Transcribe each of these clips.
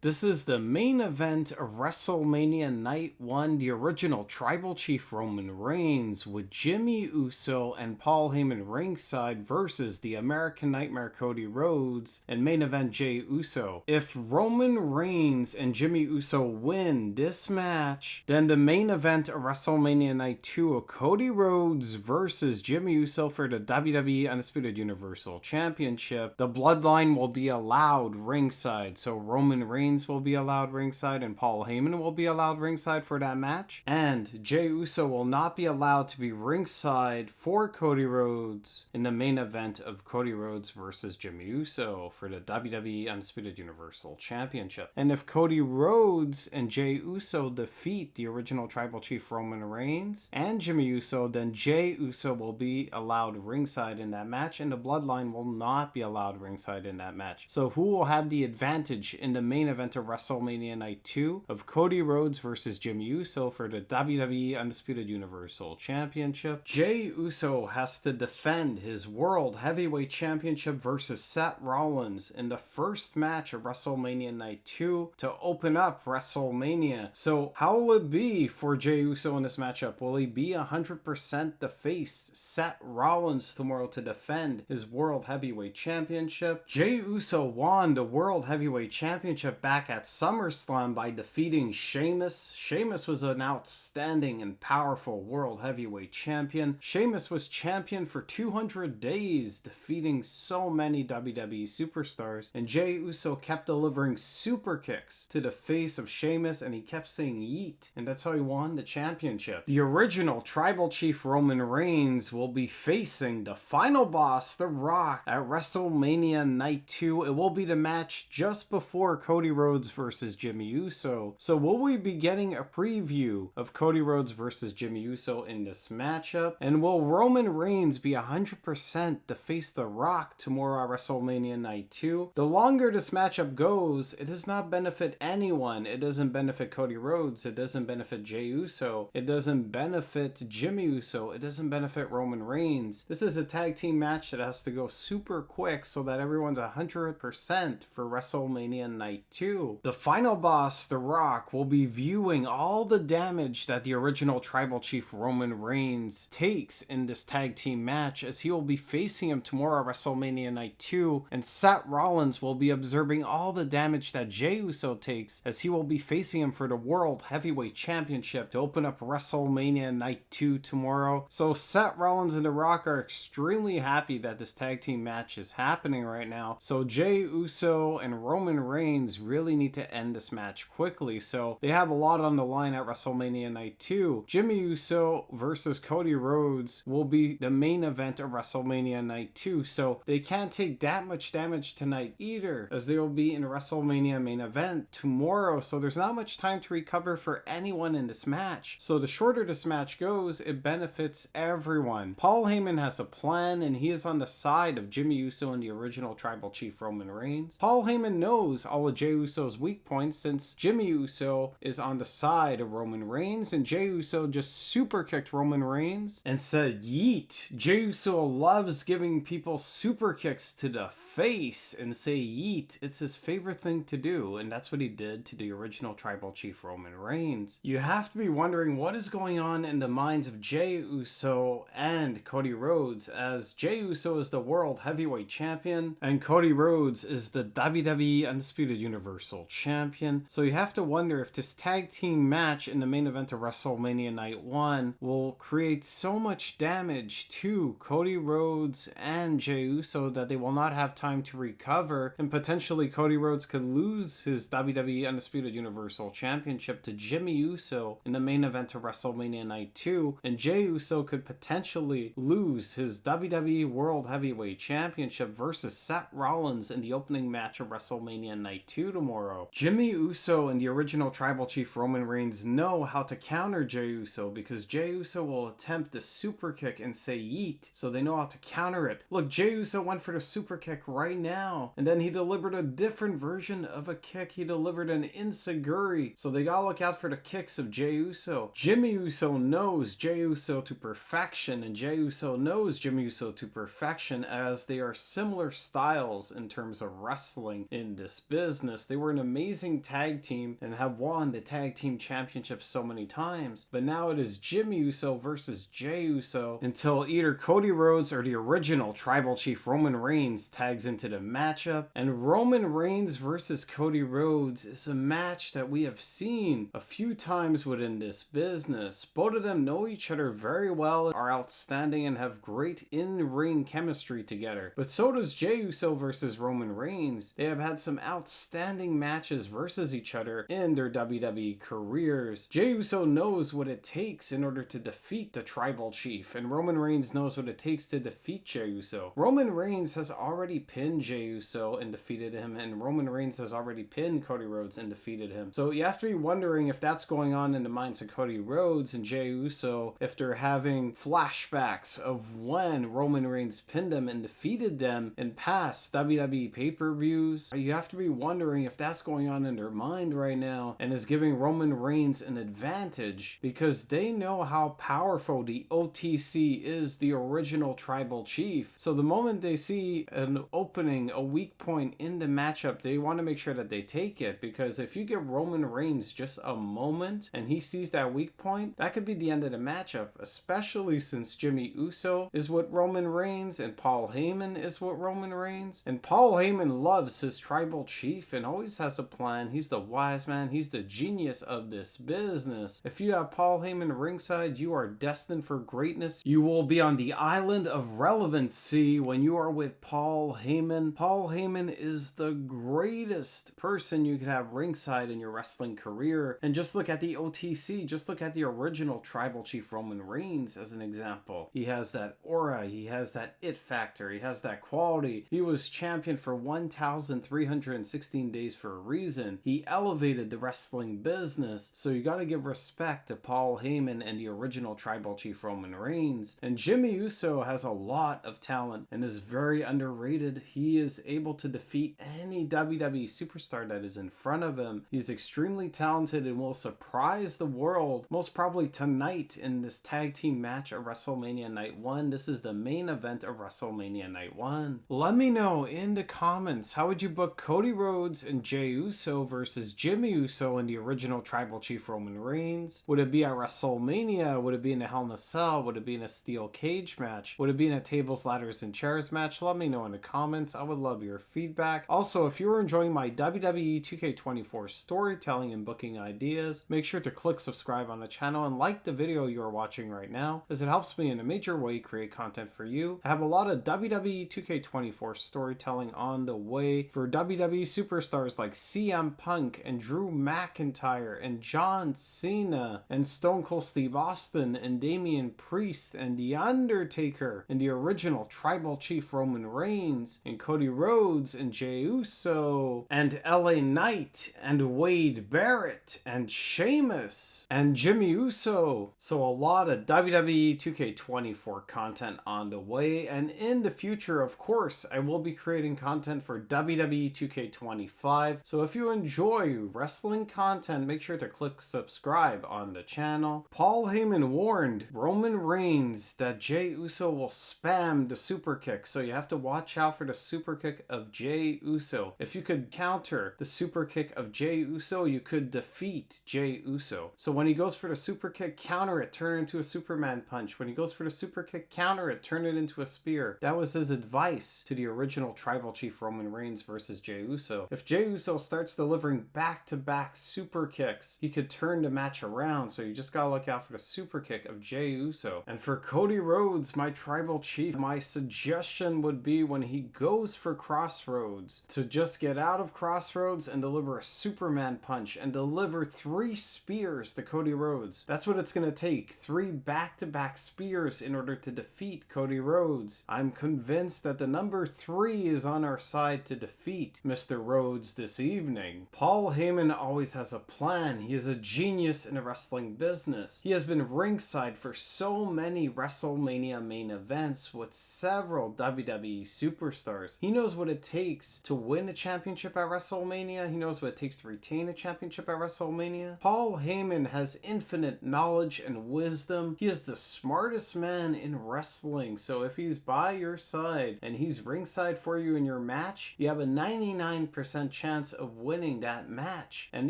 This is the main event of WrestleMania Night 1, the original Tribal Chief Roman Reigns with Jimmy Uso and Paul Heyman ringside versus the American Nightmare Cody Rhodes and main event Jey Uso. If Roman Reigns and Jimmy Uso win this match, then the main event of WrestleMania Night 2 of Cody Rhodes versus Jimmy Uso for the WWE Undisputed Universal Championship, the Bloodline will be allowed ringside. So Roman Reigns will be allowed ringside and Paul Heyman will be allowed ringside for that match. And Jey Uso will not be allowed to be ringside for Cody Rhodes in the main event of Cody Rhodes versus Jimmy Uso for the WWE Undisputed Universal Championship. And if Cody Rhodes and Jey Uso defeat the original Tribal Chief Roman Reigns and Jimmy Uso, then Jey Uso will be allowed ringside in that match and the Bloodline will not be allowed ringside in that match. So who will have the advantage in the main event of WrestleMania Night 2 of Cody Rhodes versus Jimmy Uso for the WWE Undisputed Universal Championship? Jey Uso has to defend his World Heavyweight Championship versus Seth Rollins in the first match of WrestleMania Night 2 to open up WrestleMania. So how will it be for Jey Uso in this matchup? Will he be 100% to face Seth Rollins tomorrow to defend his World Heavyweight Championship? Jey Uso won the World Heavyweight Championship back at SummerSlam by defeating Sheamus. Sheamus was an outstanding and powerful World Heavyweight Champion. Sheamus was champion for 200 days, defeating so many WWE superstars. And Jey Uso kept delivering super kicks to the face of Sheamus and he kept saying yeet. And that's how he won the championship. The original Tribal Chief Roman Reigns will be facing the final boss, The Rock, at WrestleMania Night 2. It will be the match just before Cody Rhodes versus Jimmy Uso. So will we be getting a preview of Cody Rhodes versus Jimmy Uso in this matchup? And will Roman Reigns be 100% to face The Rock tomorrow at WrestleMania Night 2? The longer this matchup goes, it does not benefit anyone. It doesn't benefit Cody Rhodes. It doesn't benefit Jey Uso. It doesn't benefit Jimmy Uso. It doesn't benefit Roman Reigns. This is a tag team match that has to go super quick so that everyone's 100% for WrestleMania Night 2. The final boss, The Rock, will be viewing all the damage that the original Tribal Chief Roman Reigns takes in this tag team match, as he will be facing him tomorrow at WrestleMania Night 2, and Seth Rollins will be observing all the damage that Jey Uso takes, as he will be facing him for the World Heavyweight Championship to open up WrestleMania Night 2 tomorrow. So Seth Rollins and The Rock are extremely happy that this tag team match is happening right now. So Jey Uso and Roman Reigns really need to end this match quickly. So they have a lot on the line at WrestleMania Night 2. Jimmy Uso versus Cody Rhodes will be the main event of WrestleMania Night 2. So they can't take that much damage tonight either, as they will be in WrestleMania main event tomorrow. So there's not much time to recover for anyone in this match. So the shorter this match goes, it benefits everyone. Paul Heyman has a plan and he is on the side of Jimmy Uso and the original Tribal Chief Roman Reigns. Paul Heyman knows all of Jey Uso's weak points since Jimmy Uso is on the side of Roman Reigns, and Jey Uso just super kicked Roman Reigns and said yeet. Jey Uso loves giving people super kicks to the face and say yeet. It's his favorite thing to do, and that's what he did to the original Tribal Chief Roman Reigns. You have to be wondering what is going on in the minds of Jey Uso and Cody Rhodes, as Jey Uso is the World Heavyweight Champion and Cody Rhodes is the WWE Undisputed Universal Champion. So you have to wonder if this tag team match in the main event of WrestleMania Night 1 will create so much damage to Cody Rhodes and Jey Uso that they will not have time to recover, and potentially Cody Rhodes could lose his WWE Undisputed Universal Championship to Jimmy Uso in the main event of WrestleMania Night 2, and Jey Uso could potentially lose his WWE World Heavyweight Championship versus Seth Rollins in the opening match of WrestleMania Night 2 tomorrow. Jimmy Uso and the original Tribal Chief Roman Reigns know how to counter Jey Uso, because Jey Uso will attempt a super kick and say yeet, so they know how to counter it. Look, Jey Uso went for the super kick right now, and then he delivered a different version of a kick. He delivered an enziguri, so they gotta look out for the kicks of Jey Uso. Jimmy Uso knows Jey Uso to perfection, and Jey Uso knows Jimmy Uso to perfection, as they are similar styles in terms of wrestling in this business. They were an amazing tag team and have won the tag team championship so many times. But now it is Jimmy Uso versus Jey Uso until either Cody Rhodes or the original Tribal Chief Roman Reigns tags into the matchup. And Roman Reigns versus Cody Rhodes is a match that we have seen a few times within this business. Both of them know each other very well, are outstanding, and have great in-ring chemistry together. But so does Jey Uso versus Roman Reigns. They have had some outstanding matches versus each other in their WWE careers. Jey Uso knows what it takes in order to defeat the Tribal Chief, and Roman Reigns knows what it takes to defeat Jey Uso. Roman Reigns has already pinned Jey Uso and defeated him, and Roman Reigns has already pinned Cody Rhodes and defeated him. So you have to be wondering if that's going on in the minds of Cody Rhodes and Jey Uso, if they're having flashbacks of when Roman Reigns pinned them and defeated them in past WWE pay-per-views. You have to be wondering if that's going on in their mind right now and is giving Roman Reigns an advantage because they know how powerful the OTC is, the original Tribal Chief. So the moment they see an opening, a weak point in the matchup, they want to make sure that they take it, because if you give Roman Reigns just a moment and he sees that weak point, that could be the end of the matchup, especially since Jimmy Uso is with Roman Reigns and Paul Heyman is with Roman Reigns. And Paul Heyman loves his Tribal Chief and always has a plan. He's the wise man. He's the genius of this business. If you have Paul Heyman ringside, you are destined for greatness. You will be on the island of relevancy when you are with Paul Heyman. Paul Heyman is the greatest person you could have ringside in your wrestling career. And just look at the OTC. Just look at the original Tribal Chief Roman Reigns as an example. He has that aura. He has that it factor. He has that quality. He was champion for 1,316 days for a reason. He elevated the wrestling business. So you gotta give respect to Paul Heyman and the original Tribal Chief Roman Reigns. And Jimmy Uso has a lot of talent and is very underrated. He is able to defeat any WWE superstar that is in front of him. He's extremely talented and will surprise the world, most probably tonight in this tag team match at WrestleMania Night 1. This is the main event of WrestleMania Night 1. Let me know in the comments, how would you book Cody Rhodes and Jey Uso versus Jimmy Uso and the original Tribal Chief Roman Reigns? Would it be at WrestleMania? Would it be in a Hell in a Cell? Would it be in a steel cage match? Would it be in a tables, ladders, and chairs match? Let me know in the comments. I would love your feedback. Also, if you're enjoying my WWE 2K24 storytelling and booking ideas, make sure to click subscribe on the channel and like the video you are watching right now, as it helps me in a major way create content for you. I have a lot of WWE 2K24 storytelling on the way for WWE superstars like CM Punk and Drew McIntyre and John Cena and Stone Cold Steve Austin and Damian Priest and The Undertaker and the original Tribal Chief Roman Reigns and Cody Rhodes and Jey Uso and LA Knight and Wade Barrett and Sheamus and Jimmy Uso. So a lot of WWE 2K24 content on the way, and in the future, of course, I will be creating content for WWE 2K25. So if you enjoy wrestling content, make sure to click subscribe on the channel. Paul Heyman warned Roman Reigns that Jey Uso will spam the super kick, so you have to watch out for the super kick of Jey Uso. If you could counter the super kick of Jey Uso, you could defeat Jey Uso. So when he goes for the super kick, counter it, turn it into a Superman punch. When he goes for the super kick, counter it, turn it into a spear. That was his advice to the original Tribal Chief Roman Reigns versus Jey Uso. If Jey Uso starts delivering back-to-back super kicks, he could turn the match around, so you just gotta look out for the super kick of Jey Uso. And for Cody Rhodes, my Tribal Chief, my suggestion would be when he goes for Crossroads, to just get out of Crossroads and deliver a Superman punch and deliver 3 spears to Cody Rhodes. That's what it's gonna take, 3 back-to-back spears in order to defeat Cody Rhodes. I'm convinced that the number 3 is on our side to defeat Mr. Rhodes this evening. Paul Heyman always has a plan. He is a genius in the wrestling business. He has been ringside for so many WrestleMania main events with several WWE superstars. He knows what it takes to win a championship at WrestleMania. He knows what it takes to retain a championship at WrestleMania. Paul Heyman has infinite knowledge and wisdom. He is the smartest man in wrestling. So if he's by your side and he's ringside for you in your match, you have a 99% chance of winning that match and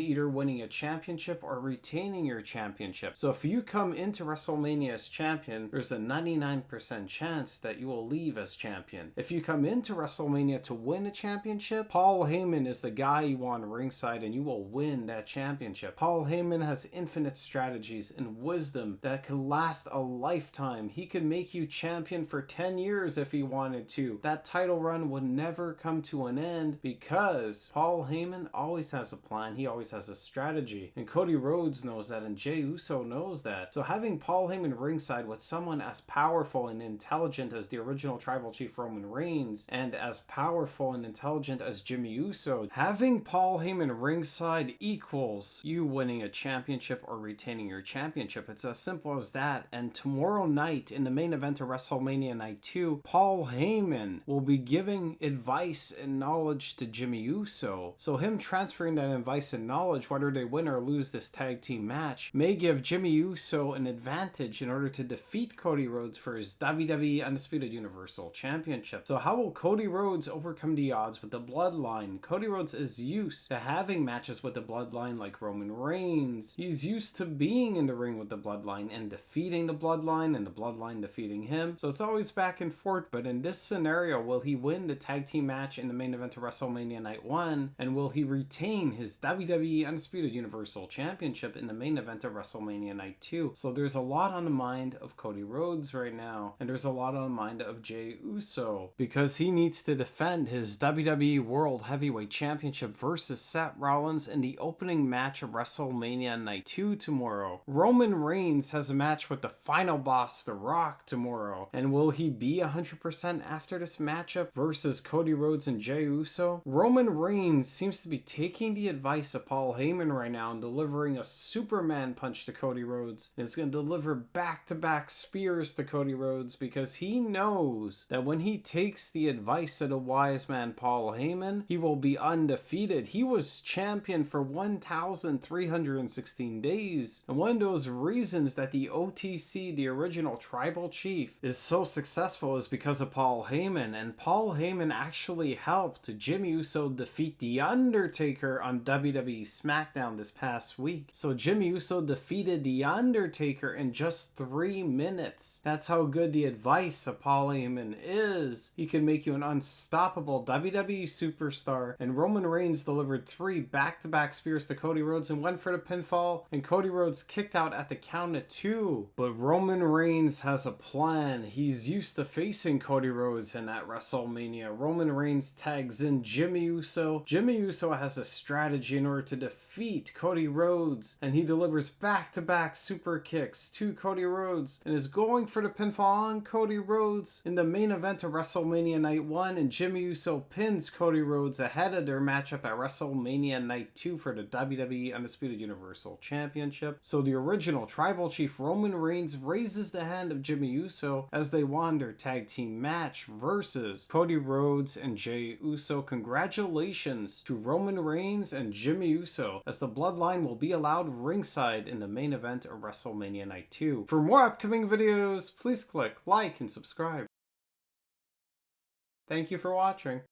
either winning a championship or retaining your championship. So if you come into WrestleMania as champion, there's a 99% chance that you will leave as champion. If you come into WrestleMania to win a championship, Paul Heyman is the guy you want ringside and you will win that championship. Paul Heyman has infinite strategies and wisdom that could last a lifetime. He could make you champion for 10 years if he wanted to. That title run would never come to an end because Paul Heyman always has a plan. He always has a strategy. And Cody Rhodes knows that, and Jey Uso knows that. So having Paul Heyman ringside with someone as powerful and intelligent as the original Tribal Chief Roman Reigns and as powerful and intelligent as Jimmy Uso, having Paul Heyman ringside equals you winning a championship or retaining your championship. It's as simple as that. And tomorrow night in the main event of WrestleMania Night 2, Paul Heyman will be giving advice and knowledge to Jimmy Uso. So him transferring that advice and knowledge, whether they win or lose this tag team match, may give Jimmy Uso an advantage in order to defeat Cody Rhodes for his WWE Undisputed Universal Championship. So how will Cody Rhodes overcome the odds with the Bloodline? Cody Rhodes is used to having matches with the Bloodline like Roman Reigns. He's used to being in the ring with the Bloodline and defeating the Bloodline and the Bloodline defeating him. So it's always back and forth, but in this scenario, will he win the tag team match in the main event of WrestleMania Night 1? And will he retain his WWE Undisputed Universal Championship in the main event of WrestleMania Night 2? So there's a lot on the mind of Cody Rhodes right now, and there's a lot on the mind of Jey Uso, because he needs to defend his WWE World Heavyweight Championship versus Seth Rollins in the opening match of WrestleMania Night 2 tomorrow. Roman Reigns has a match with the final boss, The Rock, tomorrow, and will he be 100% after this matchup versus Cody Rhodes and Jey Uso? Roman Reigns seems to be taking the advice of Paul Heyman right now and delivering a Superman punch to Cody Rhodes. He's going to deliver back-to-back spears to Cody Rhodes because he knows that when he takes the advice of the wise man Paul Heyman, he will be undefeated. He was champion for 1,316 days. And one of those reasons that the OTC, the original Tribal Chief, is so successful is because of Paul Heyman. And Paul Heyman actually helped Jimmy Uso defeat The Undertaker on WWE SmackDown this past week. So Jimmy Uso defeated The Undertaker in just 3 minutes. That's how good the advice of Paul Heyman is. He can make you an unstoppable WWE superstar. And Roman Reigns delivered 3 back-to-back spears to Cody Rhodes and went for the pinfall, and Cody Rhodes kicked out at the count of 2. But Roman Reigns has a plan. He's used to facing Cody Rhodes, and at WrestleMania, Roman Reigns tags in Jimmy Uso. Jimmy Uso has a strategy in order to defeat Cody Rhodes, and he delivers back-to-back super kicks to Cody Rhodes and is going for the pinfall on Cody Rhodes in the main event of WrestleMania Night 1, and Jimmy Uso pins Cody Rhodes ahead of their matchup at WrestleMania Night 2 for the WWE Undisputed Universal Championship. So the original Tribal Chief Roman Reigns raises the hand of Jimmy Uso as they won their tag team match versus Cody Rhodes and Jey Uso. Congratulations to Roman Reigns and Jimmy Uso, as the Bloodline will be allowed ringside in the main event of WrestleMania Night 2. For more upcoming videos, please click like and subscribe. Thank you for watching.